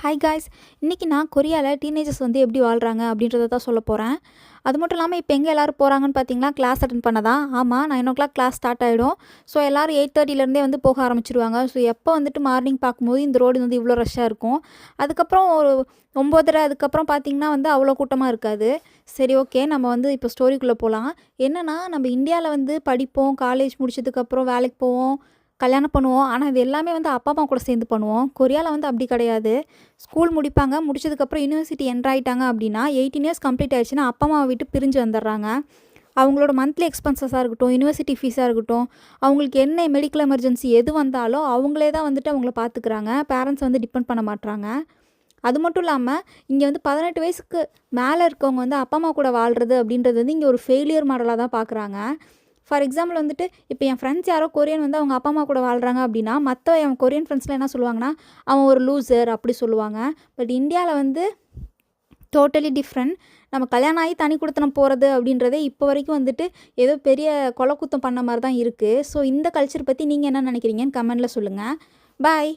Hi guys, இன்றைக்கி நான் கொரியாவில் டீனேஜர்ஸ் வந்து எப்படி வாழ்கிறாங்க அப்படின்றத தான் சொல்ல போகிறேன். அது மட்டும் இல்லாமல் இப்போ எங்கே எல்லோரும் போகிறாங்கன்னு பார்த்தீங்கன்னா கிளாஸ் அட்டன் பண்ண தான். ஆமாம், 9 o'clock கிளாஸ் ஸ்டார்ட் ஆகிடும். ஸோ எல்லோரும் 8:30லேருந்தே வந்து போக ஆரம்பிச்சிருவாங்க. ஸோ எப்போ வந்துட்டு மார்னிங் பார்க்கும்போது இந்த ரோடு வந்து இவ்வளோ ரஷ்ஷாக இருக்கும். அதுக்கப்புறம் ஒரு 9:30 அதுக்கப்புறம் பார்த்திங்கன்னா வந்து அவ்வளோ கூட்டமாக இருக்காது. சரி, ஓகே, நம்ம வந்து இப்போ ஸ்டோரிக்குள்ளே போகலாம். என்னென்னா, நம்ம இந்தியாவில் வந்து படிப்போம், காலேஜ் முடிச்சதுக்கப்புறம் வேலைக்கு போவோம், கல்யாணம் பண்ணுவோம். ஆனால் இது எல்லாமே வந்து அப்பா அம்மா கூட சேர்ந்து பண்ணுவோம். கொரியாவில் வந்து அப்படி கிடையாது. ஸ்கூல் முடிப்பாங்க, முடிச்சதுக்கப்புறம் யூனிவர்சிட்டி என்ட்ரு ஆகிட்டாங்க அப்படின்னா 18 இயர்ஸ் கம்ப்ளீட் ஆகிடுச்சுன்னா அப்பா அம்மாவை விட்டு பிரிஞ்சு வந்துடுறாங்க. அவங்களோட மந்த்லி எக்ஸ்பென்சஸாக இருக்கட்டும், யூனிவர்சிட்டி ஃபீஸாக இருக்கட்டும், அவங்களுக்கு என்ன மெடிக்கல் எமர்ஜென்சி எது வந்தாலும் அவங்களே தான் வந்துட்டு அவங்கள பார்த்துக்கிறாங்க. பேரண்ட்ஸ் வந்து டிபெண்ட் பண்ண மாட்றாங்க. அது மட்டும் இல்லாமல் இங்கே வந்து 18 வயசுக்கு மேலே இருக்கவங்க வந்து அப்பா அம்மா கூட வாழ்கிறது அப்படின்றது வந்து இங்கே ஒரு ஃபெயிலியர் மாடலாக தான் பார்க்குறாங்க. ஃபார் எக்ஸாம்பிள் வந்துட்டு இப்போ என் ஃப்ரெண்ட்ஸ் யாரோ கொரியன் வந்து அவங்க அப்பா அம்மா கூட வாழ்கிறாங்க அப்படின்னா மற்ற என் கொரியன் ஃப்ரெண்ட்ஸ்லாம் என்ன சொல்லுவாங்கன்னா, அவன் ஒரு லூசர் அப்படி சொல்லுவாங்க. பட் இந்தியாவில் வந்து டோட்டலி டிஃப்ரெண்ட். நம்ம கல்யாணம் ஆகி தனி குடித்தனம் போகிறது அப்படின்றதே இப்போ வரைக்கும் வந்துட்டு ஏதோ பெரிய கொலை குத்தம் பண்ண மாதிரி தான் இருக்குது. ஸோ இந்த கல்ச்சர் பற்றி நீங்கள் என்ன நினைக்கிறீங்கன்னு கமெண்டில் சொல்லுங்கள். பாய்.